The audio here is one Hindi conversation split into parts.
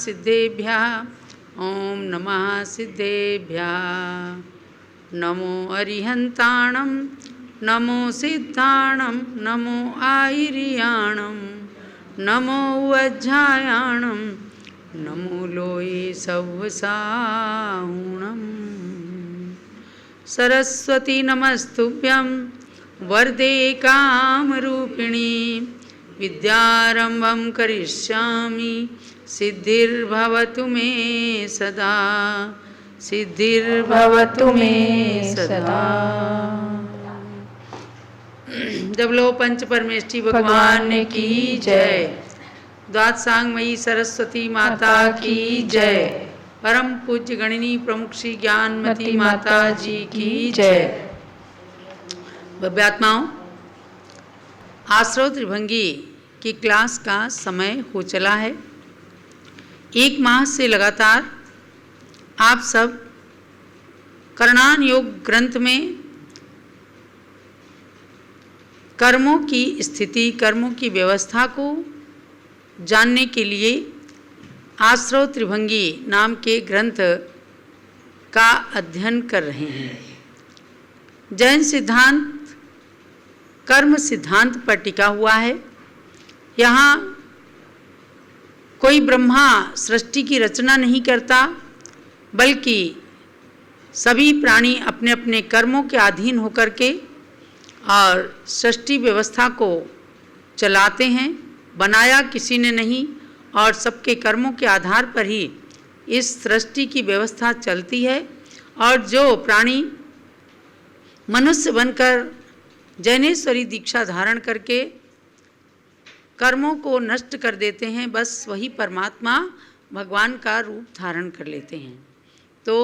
सिद्धेभ्यः ओम नमः सिद्धेभ्यः। नमो अरिहन्ताणं नमो सिद्धाणं नमो आयर्याणं नमो वज्रायाणं नमो लोये सव्वसाहुणम्। सरस्वती नमस्तुभ्यं वरदे कामरूपिणी विद्यारंभं करिष्यामि सिद्धिर्भवतु मे सदा सिद्धिर्भवतु मे सदा। जबलो पंच परमेष्ठी भगवान की जय। द्वादशांगमयी सरस्वती माता की जय। परम पूज्य गणिनी प्रमुख श्री ज्ञानमती माता जी की जय। भव्यात्माओं, आश्रव त्रिभंगी की क्लास का समय हो चला है। 1 माह से लगातार आप सब करणान योग ग्रंथ में कर्मों की स्थिति, कर्मों की व्यवस्था को जानने के लिए आश्रव त्रिभंगी नाम के ग्रंथ का अध्ययन कर रहे हैं। जैन सिद्धांत कर्म सिद्धांत पर टिका हुआ है। यहाँ कोई ब्रह्मा सृष्टि की रचना नहीं करता, बल्कि सभी प्राणी अपने अपने कर्मों के अधीन होकर के और सृष्टि व्यवस्था को चलाते हैं। बनाया किसी ने नहीं और सबके कर्मों के आधार पर ही इस सृष्टि की व्यवस्था चलती है। और जो प्राणी मनुष्य बनकर जैनेश्वरी दीक्षा धारण करके कर्मों को नष्ट कर देते हैं, बस वही परमात्मा भगवान का रूप धारण कर लेते हैं। तो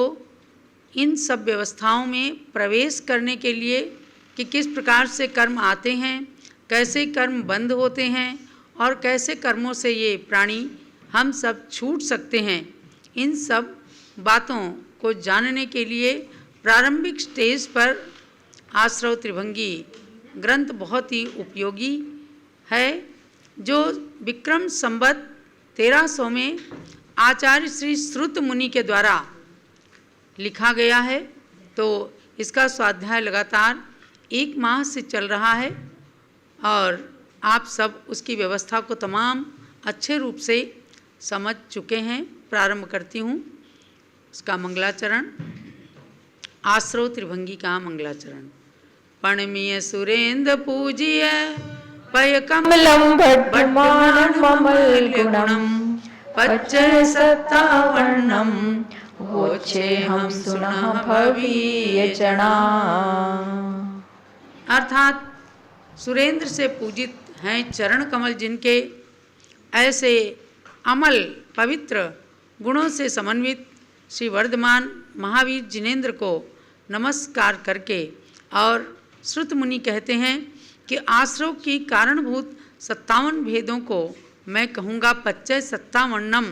इन सब व्यवस्थाओं में प्रवेश करने के लिए कि किस प्रकार से कर्म आते हैं, कैसे कर्म बंद होते हैं और कैसे कर्मों से ये प्राणी हम सब छूट सकते हैं, इन सब बातों को जानने के लिए प्रारंभिक स्टेज पर आश्रव त्रिभंगी ग्रंथ बहुत ही उपयोगी है, जो विक्रम संवत 1300 में आचार्य श्री श्रुत मुनि के द्वारा लिखा गया है। तो इसका स्वाध्याय लगातार 1 माह से चल रहा है और आप सब उसकी व्यवस्था को तमाम अच्छे रूप से समझ चुके हैं। प्रारंभ करती हूँ उसका मंगलाचरण। आश्रव त्रिभंगी का मंगलाचरण। पणमीय सुरेंद्र पूजिय पय कमलम भट्टमानमल गुणम पच्चय सत्तावर्णम वोचे हम सुनः भवीय जना। अर्थात सुरेंद्र से पूजित हैं चरण कमल जिनके, ऐसे अमल पवित्र गुणों से समन्वित श्री वर्धमान महावीर जिनेन्द्र को नमस्कार करके। और श्रुत मुनि कहते हैं कि आश्रव की कारणभूत 57 भेदों को मैं कहूँगा पच्चय सत्तावन्नम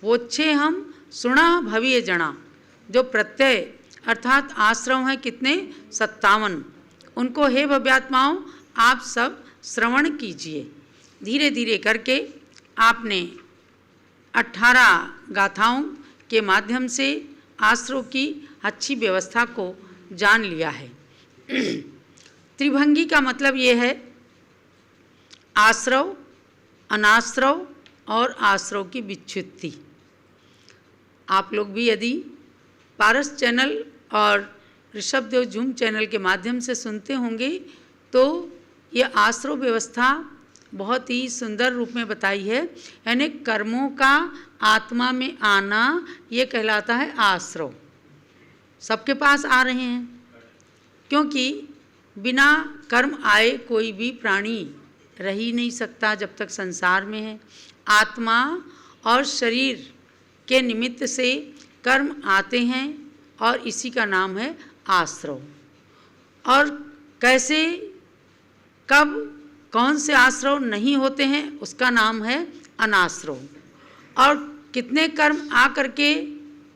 वोच्छे हम सुना भवीय जना। जो प्रत्यय अर्थात आश्रव हैं कितने? 57। उनको हे भव्यात्माओं आप सब श्रवण कीजिए। धीरे धीरे करके आपने 18 गाथाओं के माध्यम से आश्रव की अच्छी व्यवस्था को जान लिया है। त्रिभंगी का मतलब ये है आश्रव, अनाश्रव और आश्रव की विच्छुत्ति। आप लोग भी यदि पारस चैनल और ऋषभदेव जूम चैनल के माध्यम से सुनते होंगे तो ये आश्रव व्यवस्था बहुत ही सुंदर रूप में बताई है। यानी कर्मों का आत्मा में आना ये कहलाता है आश्रव। सबके पास आ रहे हैं, क्योंकि बिना कर्म आए कोई भी प्राणी रह ही नहीं सकता जब तक संसार में है। आत्मा और शरीर के निमित्त से कर्म आते हैं और इसी का नाम है आश्रव। और कैसे, कब, कौन से आश्रव नहीं होते हैं उसका नाम है अनाश्रव। और कितने कर्म आ करके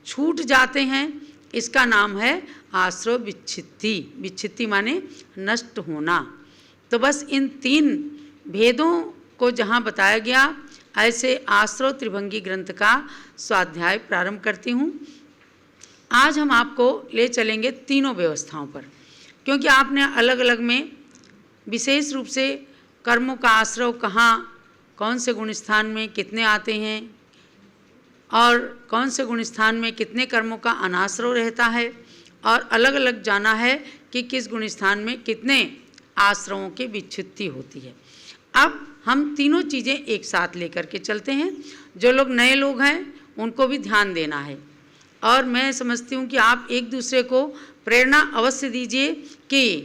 छूट जाते हैं इसका नाम है आश्रव विच्छित्ति। विच्छित्ति माने नष्ट होना। तो बस इन 3 भेदों को जहाँ बताया गया, ऐसे आश्रव त्रिभंगी ग्रंथ का स्वाध्याय प्रारंभ करती हूँ। आज हम आपको ले चलेंगे तीनों व्यवस्थाओं पर, क्योंकि आपने अलग अलग में विशेष रूप से कर्मों का आश्रव कहाँ, कौन से गुण स्थान में कितने आते हैं और कौन से गुण स्थान में कितने कर्मों का अनाश्रव रहता है, और अलग अलग जाना है कि किस गुण स्थान में कितने आश्रवों की विच्छुत्ति होती है। अब हम तीनों चीज़ें एक साथ लेकर के चलते हैं। जो लोग नए लोग हैं उनको भी ध्यान देना है, और मैं समझती हूँ कि आप एक दूसरे को प्रेरणा अवश्य दीजिए कि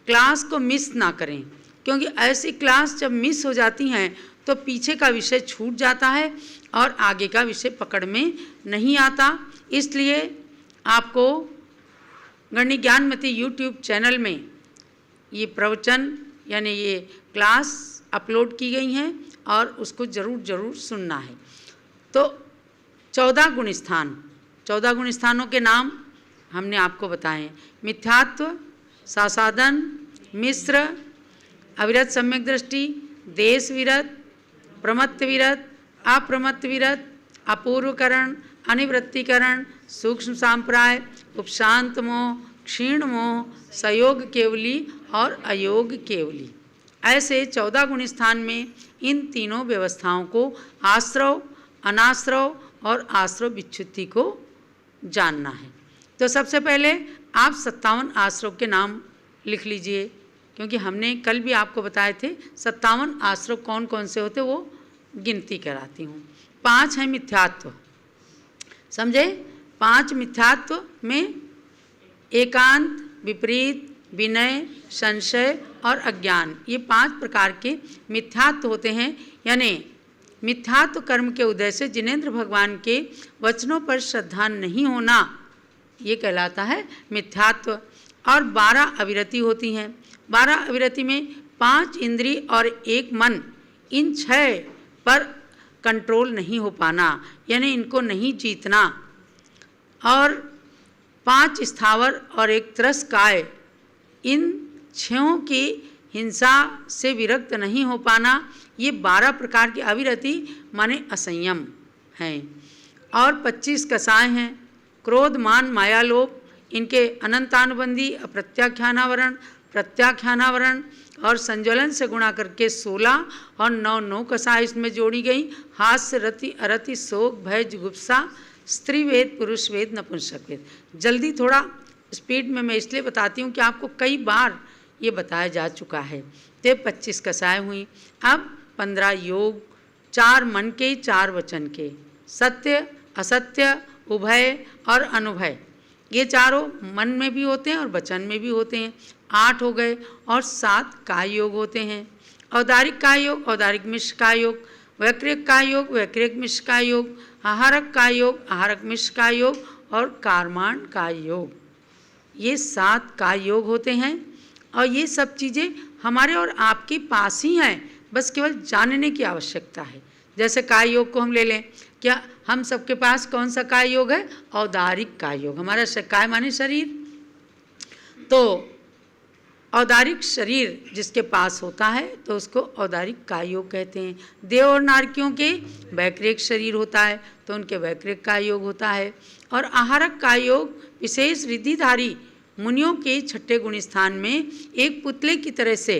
क्लास को मिस ना करें, क्योंकि ऐसी क्लास जब मिस हो जाती हैं तो पीछे का विषय छूट जाता है और आगे का विषय पकड़ में नहीं आता। इसलिए आपको गणनी ज्ञानमती यूट्यूब चैनल में ये प्रवचन यानी ये क्लास अपलोड की गई हैं और उसको ज़रूर सुनना है। तो 14 गुण स्थान, 14 गुण स्थानों के नाम हमने आपको बताए: मिथ्यात्व, सासादन, मिश्र, अविरत सम्यक दृष्टि, देश विरत, प्रमत्त विरत, अप्रमत्त विरत, अपूर्वकरण, अनिवृत्तिकरण, सूक्ष्म सांप्राय, उपशांत मोह, क्षीण मोह, सयोग केवली और अयोग केवली। ऐसे 14 गुण स्थान में इन तीनों व्यवस्थाओं को, आश्रव, अनाश्रव और आश्रव विच्छुत्ति को जानना है। तो सबसे पहले आप 57 आश्रव के नाम लिख लीजिए, क्योंकि हमने कल भी आपको बताए थे 57 आश्रव कौन कौन से होते, वो गिनती कराती हूँ। 5 है मिथ्यात्व, समझे? 5 मिथ्यात्व में एकांत, विपरीत, विनय, संशय और अज्ञान, ये 5 प्रकार के मिथ्यात्व होते हैं। यानी मिथ्यात्व कर्म के उदय से जिनेंद्र भगवान के वचनों पर श्रद्धा नहीं होना, ये कहलाता है मिथ्यात्व। और 12 अविरति होती हैं। 12 अविरति में 5 इंद्री और 1 मन, इन 6 पर कंट्रोल नहीं हो पाना, यानी इनको नहीं जीतना। और 5 स्थावर और 1 त्रस्काय, इन 6 की हिंसा से विरक्त नहीं हो पाना, ये 12 प्रकार की अविरति माने असंयम हैं। और 25 कसाय हैं: क्रोध, मान, माया, लोभ, इनके अनंतानुबंधी, अप्रत्याख्यानावरण, प्रत्याख्यानावरण और संज्वलन से गुणा करके 16 और 9 कसाय इसमें जोड़ी गई। हास्य, रति, अरति, शोक, भय, जुगुप्सा, स्त्री वेद, पुरुष वेद, नपुंसक वेद। जल्दी थोड़ा स्पीड में मैं इसलिए बताती हूँ कि आपको कई बार ये बताया जा चुका है। तो 25 कसाय हुई। अब 15 योग, 4 मन के, 4 वचन के, सत्य, असत्य, उभय और अनुभय, ये चारों मन में भी होते हैं और वचन में भी होते हैं। 8 हो गए। और 7 काय योग होते हैं: औदारिक काय योग, औदारिक मिश्र काय योग, वैक्रिक काय योग, वैक्रिक मिश्र काय योग, आहारक काय योग, आहारक मिश्र काय योग और कार्माण काय योग। ये 7 काय योग होते हैं। और ये सब चीज़ें हमारे और आपके पास ही हैं, बस केवल जानने की आवश्यकता है। जैसे काय योग को हम ले लें, क्या हम सबके पास कौन सा काय योग है? औदारिक काय योग। हमारा काय माने शरीर, तो औदारिक शरीर जिसके पास होता है तो उसको औदारिक काय योग कहते हैं। देव और नारकियों के वैक्रिक शरीर होता है तो उनके वैक्रिक काय योग होता है। और आहारक काय योग विशेष रिद्धिधारी मुनियों के 6ठे गुण स्थान में एक पुतले की तरह से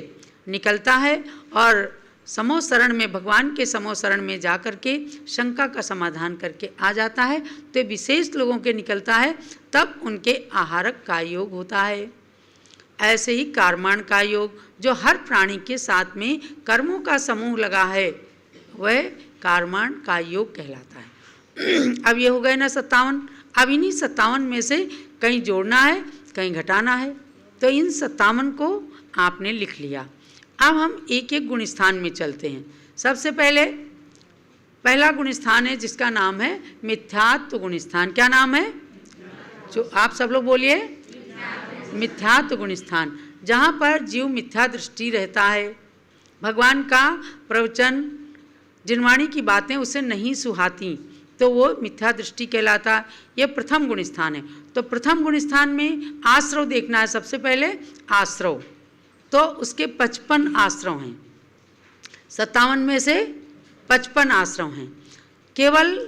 निकलता है और समोसरण में, भगवान के समोसरण में जा कर के शंका का समाधान करके आ जाता है। तो विशेष लोगों के निकलता है, तब उनके आहारक काय योग होता है। ऐसे ही कार्माण काय योग, जो हर प्राणी के साथ में कर्मों का समूह लगा है, वह कार्माण काय योग कहलाता है। अब ये हो गए ना 57। अब इन्हीं 57 में से कहीं जोड़ना है, कहीं घटाना है। तो इन 57 को आपने लिख लिया। अब हम एक एक गुण स्थान में चलते हैं। सबसे पहले पहला गुण स्थान है जिसका नाम है मिथ्यात्व गुण स्थान। क्या नाम है? जो आप सब लोग बोलिए, मिथ्यात्व गुण स्थान, जहाँ पर जीव मिथ्या दृष्टि रहता है, भगवान का प्रवचन, जिनवाणी की बातें उसे नहीं सुहाती, तो वो मिथ्या दृष्टि कहलाता है। ये प्रथम गुण स्थान है। तो प्रथम गुण स्थान में आश्रव देखना है। सबसे पहले आश्रव, तो उसके 55 आश्रव हैं। 57 में से 55 आश्रम हैं, केवल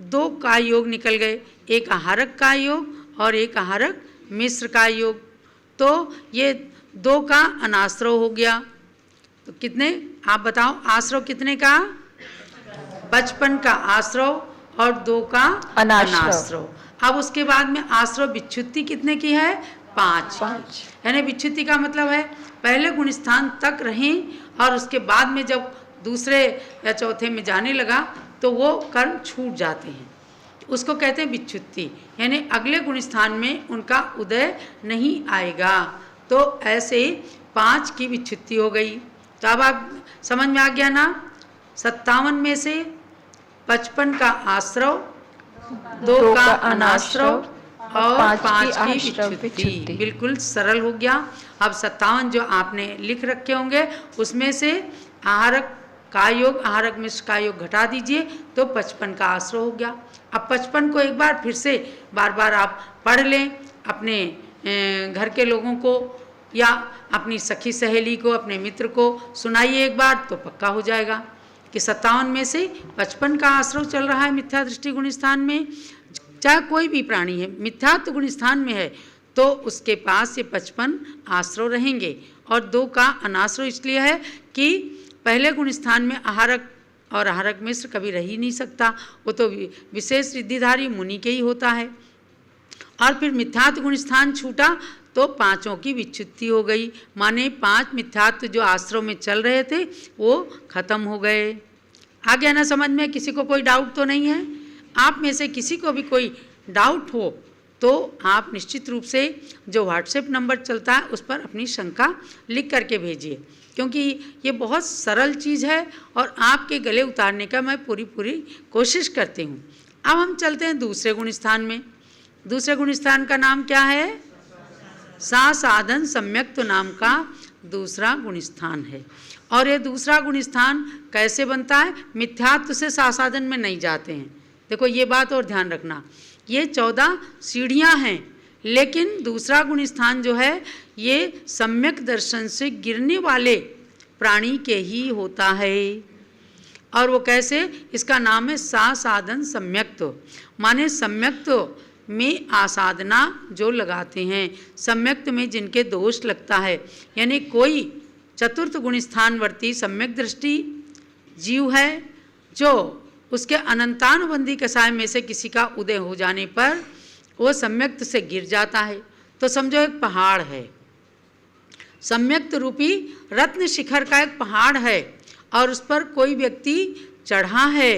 2 का योग निकल गए, एक आहारक का योग और एक आहारक मिश्र का योग। तो ये 2 का अनाश्रव हो गया। तो कितने आप बताओ, आश्रव कितने का? 55 का आश्रव और 2 का अनाश्रव। अब उसके बाद में आश्रव विच्छुत्ति कितने की है? 5। यानी विच्छुत्ति का मतलब है पहले गुण स्थान तक रहें और उसके बाद में जब दूसरे या चौथे में जाने लगा तो वो कर्म छूट जाते हैं, उसको कहते हैं विच्छुत्ति। यानी अगले गुण स्थान में उनका उदय नहीं आएगा। तो ऐसे 5 की विच्छुत्ति हो गई। तो अब आप समझ में आ गया ना? 57 में से 55 का आश्रव, 2 का अनाश्रव और 5 की विच्छुत्ति। बिल्कुल सरल हो गया। अब 57 जो आपने लिख रखे होंगे उसमें से आहारक का योग, आहारक मिश्र का योग घटा दीजिए तो 55 का आश्रव हो गया। अब 55 को एक बार फिर से बार बार आप पढ़ लें, अपने घर के लोगों को या अपनी सखी सहेली को, अपने मित्र को सुनाइए एक बार, तो पक्का हो जाएगा कि 57 में से 55 का आश्रव चल रहा है मिथ्या दृष्टि गुण स्थान में। चाहे कोई भी प्राणी है, मिथ्यात्व गुण स्थान में है तो उसके पास ये 55 आश्रव रहेंगे। और 2 का अनाश्रव इसलिए है कि पहले गुण स्थान में आहारक और आहारक मिश्र कभी रह ही नहीं सकता, वो तो विशेष सिद्धिधारी मुनि के ही होता है। और फिर मिथ्यात्व गुण स्थान छूटा तो 5 की विच्छुत्ति हो गई, माने 5 मिथ्यात्व जो आश्रव में चल रहे थे वो खत्म हो गए। आ गया ना समझ में? किसी को कोई डाउट तो नहीं है? आप में से किसी को भी कोई डाउट हो तो आप निश्चित रूप से जो व्हाट्सएप नंबर चलता है उस पर अपनी शंका लिख करके भेजिए, क्योंकि ये बहुत सरल चीज़ है और आपके गले उतारने का मैं पूरी कोशिश करती हूँ। अब हम चलते हैं दूसरे गुण स्थान में। दूसरे गुण स्थान का नाम क्या है? सासाधन सम्यक्त्व नाम का दूसरा गुण स्थान है। और ये दूसरा गुण स्थान कैसे बनता है? मिथ्यात्व से सासाधन में नहीं जाते हैं। देखो ये बात और ध्यान रखना, ये 14 सीढ़ियाँ हैं, लेकिन दूसरा गुण स्थान जो है ये सम्यक दर्शन से गिरने वाले प्राणी के ही होता है। और वो कैसे? इसका नाम है सासाधन सम्यक्त्व, माने सम्यक्त्व में आसाधना जो लगाते हैं, सम्यक्त्व में जिनके दोष लगता है, यानी कोई चतुर्थ गुण स्थानवर्ती सम्यक दृष्टि जीव है जो उसके अनंतानुबंधी कसाय में से किसी का उदय हो जाने पर वो सम्यक्त से गिर जाता है। तो समझो एक पहाड़ है, सम्यक्त रूपी रत्न शिखर का एक पहाड़ है और उस पर कोई व्यक्ति चढ़ा है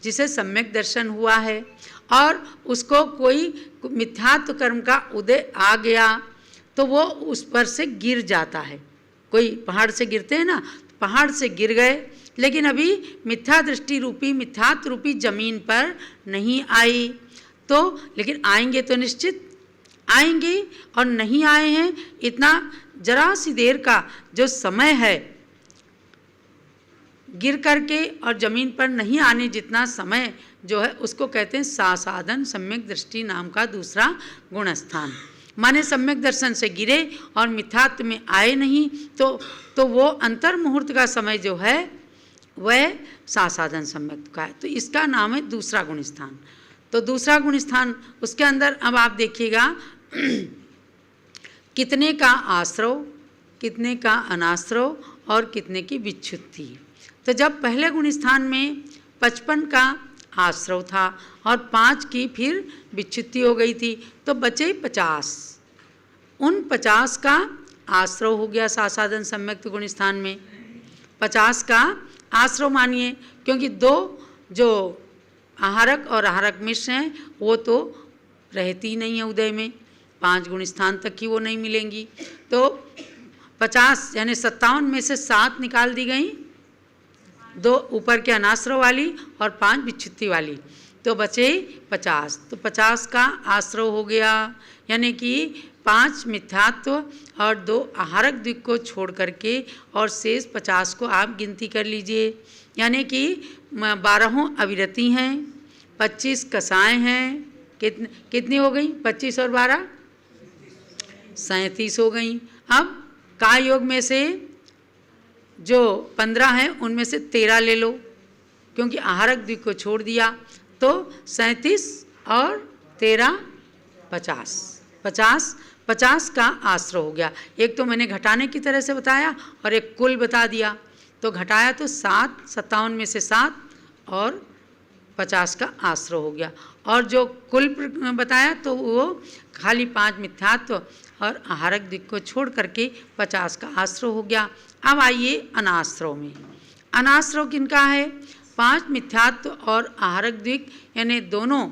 जिसे सम्यक दर्शन हुआ है और उसको कोई मिथ्यात्व कर्म का उदय आ गया तो वो उस पर से गिर जाता है। कोई पहाड़ से गिरते हैं ना, पहाड़ से गिर गए लेकिन अभी मिथ्या दृष्टि रूपी मिथ्यात्व रूपी जमीन पर नहीं आई, तो लेकिन आएंगे तो निश्चित आएंगे, और नहीं आए हैं इतना जरा सी देर का जो समय है गिर करके और जमीन पर नहीं आने जितना समय जो है उसको कहते हैं सासाधन सम्यक दृष्टि नाम का दूसरा गुण स्थान। माने सम्यक दर्शन से गिरे और मिथ्यात्व में आए नहीं तो वो अंतर मुहूर्त का समय जो है वह सासाधन सम्यक का है, तो इसका नाम है दूसरा गुण स्थान। तो दूसरा गुण स्थान उसके अंदर अब आप देखिएगा कितने का आश्रव, कितने का अनाश्रव और कितने की विच्छुत्ति। तो जब पहले गुण स्थान में 55 का आश्रव था और 5 की फिर विच्छुत्ति हो गई थी तो बचे 50। उन 50 का आश्रव हो गया सासाधन सम्यक गुण स्थान में। 50 का आश्रव मानिए, क्योंकि 2 जो आहारक और आहारक मिश्र हैं वो तो रहती ही नहीं है उदय में, 5 गुण स्थान तक की वो नहीं मिलेंगी। तो 50 यानी 57 में से 7 निकाल दी गई, 2 ऊपर के अनाश्रव वाली और 5 विच्छुत्ति वाली, तो बचे 50। तो 50 का आश्रव हो गया, यानी कि 5 मिथ्यात्व और 2 आहारक द्विक को छोड़ करके और शेष 50 को आप गिनती कर लीजिए। यानी कि 12 अविरति हैं, 25 कसाएँ हैं, कितनी हो गई? 25 और 12 37 हो गई। अब का योग में से जो 15 हैं उनमें से 13 ले लो, क्योंकि आहारक द्विक को छोड़ दिया तो 37 और 13 50, 50 का आश्रय हो गया। एक तो मैंने घटाने की तरह से बताया और एक कुल बता दिया। तो घटाया तो 7, 57 में से 7 और 50 का आश्रय हो गया। और जो कुल बताया तो वो खाली 5 मिथ्यात्व और आहारक द्विक को छोड़ करके 50 का आश्रय हो गया। अब आइए अनाश्रव में। अनाश्रव किनका है? 5 मिथ्यात्व और आहारक द्विक, यानी दोनों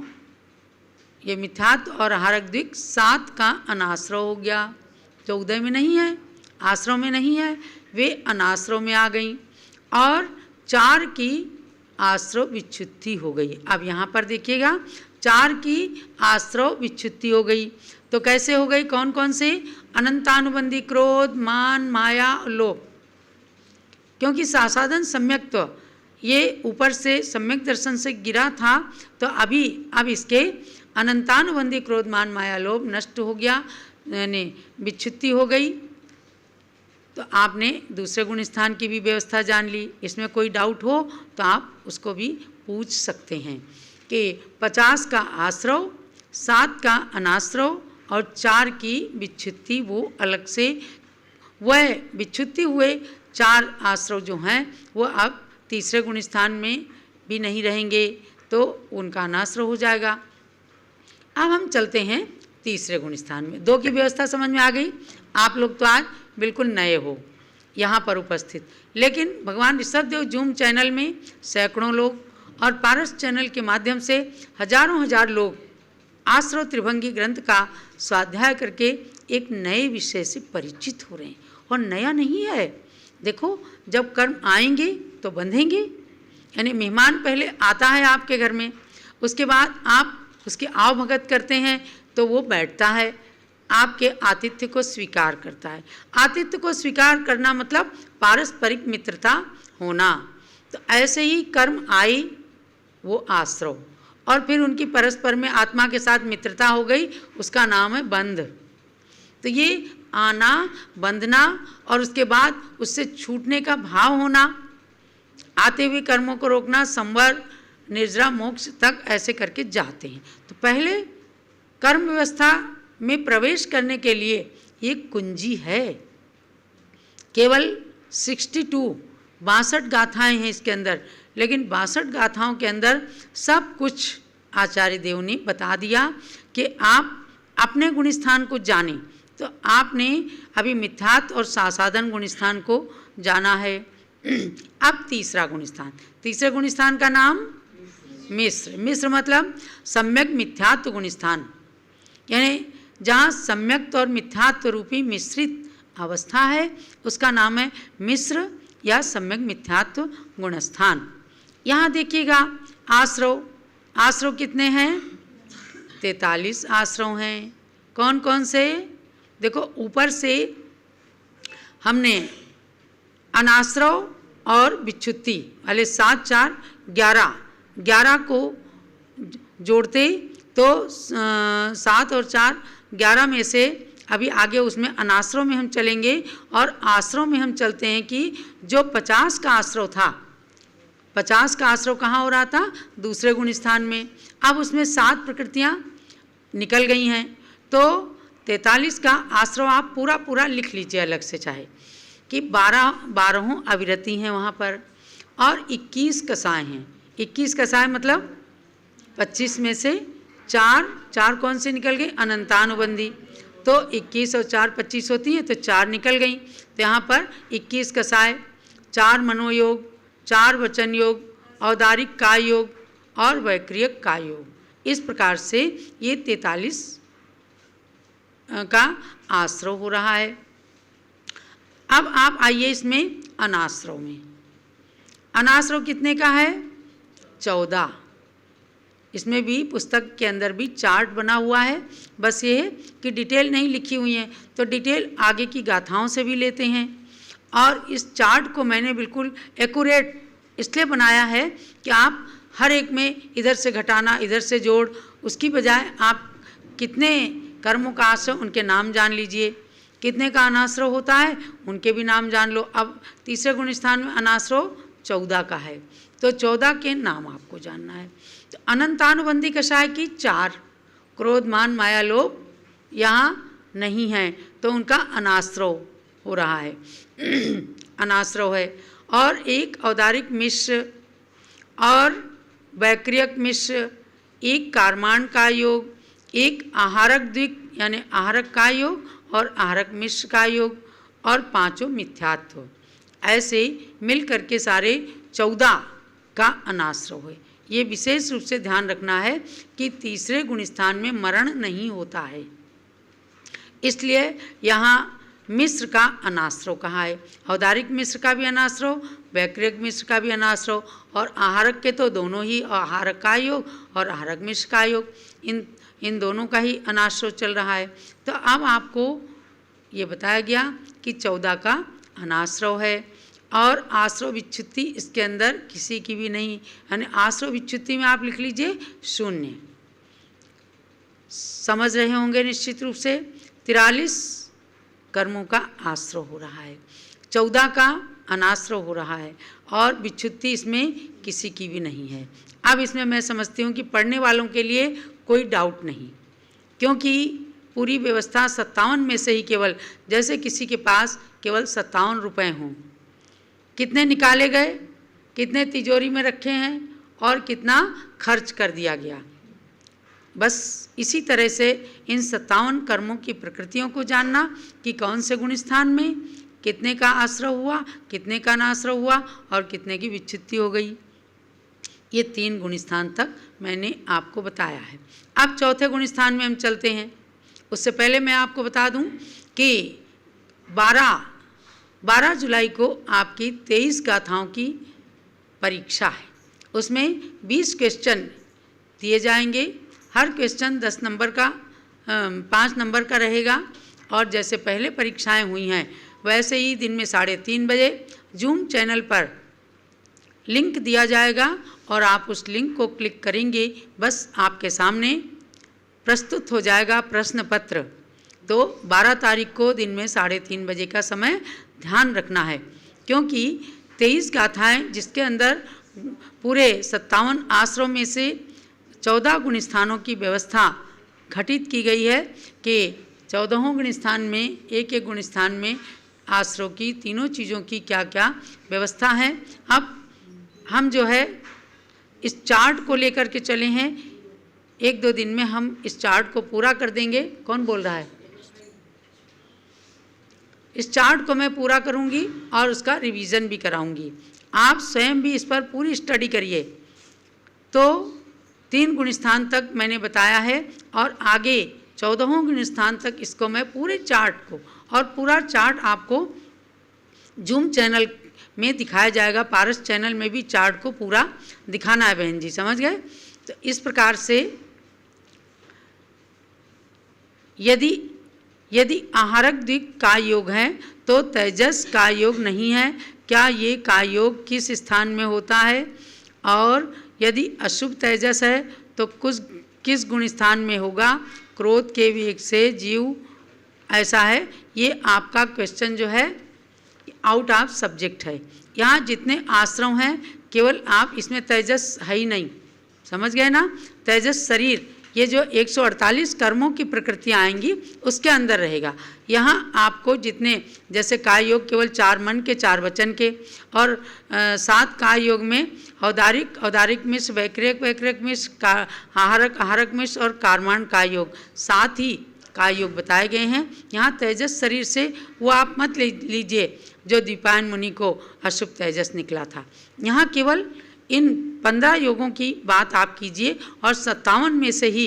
ये मिथ्यात्व और आहारक द्विक 7 का अनाश्रव हो गया। जो उदय में नहीं है, आश्रव में नहीं है, वे अनाश्रव में आ गई और 4 की आश्रव विच्छुत्ति हो गई। अब यहाँ पर देखिएगा 4 की आश्रव विच्छुत्ति हो गई। तो कैसे हो गई? कौन कौन से? अनंतानुबंधी क्रोध, मान, माया, लोभ। क्योंकि सासाधन सम्यक्त्व ये ऊपर से सम्यक दर्शन से गिरा था, तो अब इसके अनंतानुबंधी क्रोध, मान, माया, लोभ नष्ट हो गया, यानी विच्छुत्ति हो गई। तो आपने दूसरे गुण स्थान की भी व्यवस्था जान ली। इसमें कोई डाउट हो तो आप उसको भी पूछ सकते हैं कि 50 का आश्रव, 7 का अनाश्रव और 4 की विच्छुत्ति, वो अलग से वह विच्छुत्ति हुए 4 आश्रव जो हैं वो अब तीसरे गुण स्थान में भी नहीं रहेंगे, तो उनका अनाश्रव हो जाएगा। अब हम चलते हैं तीसरे गुण स्थान में। 2 की व्यवस्था समझ में आ गई। आप लोग तो आज बिल्कुल नए हो यहाँ पर उपस्थित, लेकिन भगवान ऋषभदेव जूम चैनल में सैकड़ों लोग और पारस चैनल के माध्यम से हजारों हजार लोग आश्रव त्रिभंगी ग्रंथ का स्वाध्याय करके एक नए विषय से परिचित हो रहे हैं। और नया नहीं है, देखो जब कर्म आएंगे तो बंधेंगे, यानी मेहमान पहले आता है आपके घर में, उसके बाद आप उसकी आवभगत करते हैं तो वो बैठता है, आपके आतिथ्य को स्वीकार करता है। आतिथ्य को स्वीकार करना मतलब पारस्परिक मित्रता होना। तो ऐसे ही कर्म आई वो आश्रव, और फिर उनकी परस्पर में आत्मा के साथ मित्रता हो गई, उसका नाम है बंध। तो ये आना, बंधना और उसके बाद उससे छूटने का भाव होना, आते हुए कर्मों को रोकना, संवर, निर्जरा, मोक्ष तक ऐसे करके जाते हैं। तो पहले कर्म व्यवस्था में प्रवेश करने के लिए ये कुंजी है। केवल 62 गाथाएं हैं इसके अंदर, लेकिन 62 गाथाओं के अंदर सब कुछ आचार्य देव ने बता दिया कि आप अपने गुण स्थान को जानें। तो आपने अभी मिथ्यात्व और सासाधन गुण स्थान को जाना है। अब तीसरा गुण स्थान, तीसरे गुण स्थान का नाम मिश्र। मिश्र मतलब सम्यक मिथ्यात्व गुण स्थान, यानी जहाँ सम्यक्त और मिथ्यात्व रूपी मिश्रित अवस्था है उसका नाम है मिश्र या सम्यक मिथ्यात्व गुण स्थान। यहाँ देखिएगा आश्रव, आश्रव कितने हैं? 43 आश्रव हैं। कौन कौन से? देखो ऊपर से हमने अनाश्रव और विच्छुत्ति वाले 7, 4, 11 को जोड़ते तो 7 और 4, 11 में से अभी आगे उसमें अनाश्रव में हम चलेंगे और आश्रव में हम चलते हैं कि जो 50 का आश्रव था, 50 का आश्रव कहाँ हो रहा था? दूसरे गुण स्थान में। अब उसमें 7 प्रकृतियाँ निकल गई हैं, तो 43 का आश्रव आप पूरा लिख लीजिए अलग से, चाहे कि 12 अविरति हैं वहाँ पर, और 21 कसाएँ हैं। 21 कसाएँ मतलब 25 में से 4 कौन से निकल गई? अनंतानुबंधी। तो 21 और 4 25 होती हैं, तो 4 निकल गई। तो यहाँ पर 21 कसाय, 4 मनोयोग, 4 वचन योग, औदारिक काय योग और वैक्रियक काय योग। इस प्रकार से ये 43 का आश्रव हो रहा है। अब आप आइए इसमें अनाश्रव में। अनाश्रव कितने का है? 14। इसमें भी पुस्तक के अंदर भी चार्ट बना हुआ है, बस ये है कि डिटेल नहीं लिखी हुई है, तो डिटेल आगे की गाथाओं से भी लेते हैं। और इस चार्ट को मैंने बिल्कुल एक्यूरेट इसलिए बनाया है कि आप हर एक में इधर से घटाना, इधर से जोड़, उसकी बजाय आप कितने कर्मों का आश्रव उनके नाम जान लीजिए, कितने का अनाश्रव होता है उनके भी नाम जान लो। अब तीसरे गुण स्थान में अनाश्रव 14 का है, तो 14 के नाम आपको जानना है। तो अनंतानुबंधी कषाय की 4, क्रोध मान माया लोभ यहाँ नहीं है, तो उनका अनाश्रव हो रहा है अनाश्रव है। और एक औदारिक मिश्र और वैक्रियक मिश्र, एक कारमान का योग, एक आहारक द्विक यानी आहारक का योग और आहारक मिश्र का योग, और 5 मिथ्यात्व। ऐसे मिल करके सारे 14 का अनाश्रव है। ये विशेष रूप से ध्यान रखना है कि तीसरे गुणस्थान में मरण नहीं होता है, इसलिए यहाँ मिश्र का अनाश्रव कहा है। औदारिक मिश्र का भी अनाश्रव, वैक्रियक मिश्र का भी अनाश्रव, और आहारक के तो दोनों ही, आहारक का योग और आहारक मिश्र का योग, इन दोनों का ही अनाश्रव चल रहा है। तो अब आपको ये बताया गया कि 14 का अनाश्रव है, और आश्रव विच्छुत्ति इसके अंदर किसी की भी नहीं, यानी आश्रव विच्छुत्ति में आप लिख लीजिए 0। समझ रहे होंगे निश्चित रूप से। 43 कर्मों का आश्रव हो रहा है, 14 का अनाश्रव हो रहा है, और विच्छुत्ति इसमें किसी की भी नहीं है। अब इसमें मैं समझती हूँ कि पढ़ने वालों के लिए कोई डाउट नहीं, क्योंकि पूरी व्यवस्था 57 में से ही केवल, जैसे किसी के पास केवल 57 रुपये हों, कितने निकाले गए, कितने तिजोरी में रखे हैं और कितना खर्च कर दिया गया। बस इसी तरह से इन 57 कर्मों की प्रकृतियों को जानना कि कौन से गुण स्थान में कितने का आश्रव हुआ, कितने का अनाश्रव हुआ और कितने की विच्छुत्ति हो गई। ये 3 गुण स्थान तक मैंने आपको बताया है। अब चौथे गुण स्थान में हम चलते हैं। उससे पहले मैं आपको बता दूं कि 12 जुलाई को आपकी 23 गाथाओं की परीक्षा है। उसमें 20 क्वेश्चन दिए जाएंगे। हर क्वेश्चन 10 नंबर का 5 नंबर का रहेगा, और जैसे पहले परीक्षाएं हुई हैं वैसे ही दिन में 3:30 बजे जूम चैनल पर लिंक दिया जाएगा, और आप उस लिंक को क्लिक करेंगे, बस आपके सामने प्रस्तुत हो जाएगा प्रश्न पत्र। तो 12 तारीख को दिन में 3:30 बजे का समय ध्यान रखना है, क्योंकि 23 गाथाएँ जिसके अंदर पूरे 57 आश्रम में से 14 गुण स्थानों की व्यवस्था घटित की गई है कि 14 गुण स्थान में एक गुण स्थान में आश्रव की तीनों चीज़ों की क्या क्या व्यवस्था है। अब हम जो है इस चार्ट को लेकर के चले हैं, 1-2 दिन में हम इस चार्ट को पूरा कर देंगे। कौन बोल रहा है? इस चार्ट को मैं पूरा करूंगी और उसका रिवीजन भी कराऊंगी। आप स्वयं भी इस पर पूरी स्टडी करिए। तो 3 गुण स्थान तक मैंने बताया है, और आगे 14 गुण स्थान तक इसको मैं पूरे चार्ट को, और पूरा चार्ट आपको जूम चैनल में दिखाया जाएगा। पारस चैनल में भी चार्ट को पूरा दिखाना है बहन जी, समझ गए? तो इस प्रकार से यदि आहारक द्विक का योग है तो तेजस का योग नहीं है। क्या ये का योग किस स्थान में होता है? और यदि अशुभ तेजस है तो किस गुण स्थान में होगा? क्रोध के वेग से जीव ऐसा है। ये आपका क्वेश्चन जो है आउट ऑफ सब्जेक्ट है। यहाँ जितने आश्रम हैं केवल आप, इसमें तेजस है ही नहीं, समझ गए ना? तेजस शरीर, ये जो 148 कर्मों की प्रकृतियाँ आएंगी उसके अंदर रहेगा। यहाँ आपको जितने, जैसे काय योग केवल 4 मन के 4 वचन के, और 7 काय योग में औदारिक मिश्र, वैक्रियक मिश्र, आहारक मिश्र और कारमान काय योग, 7 ही काय योग बताए गए हैं। यहाँ तेजस शरीर से वो आप मत लीजिए जो द्विपायन मुनि को अशुभ तेजस निकला था। यहाँ केवल इन 15 योगों की बात आप कीजिए, और 57 में से ही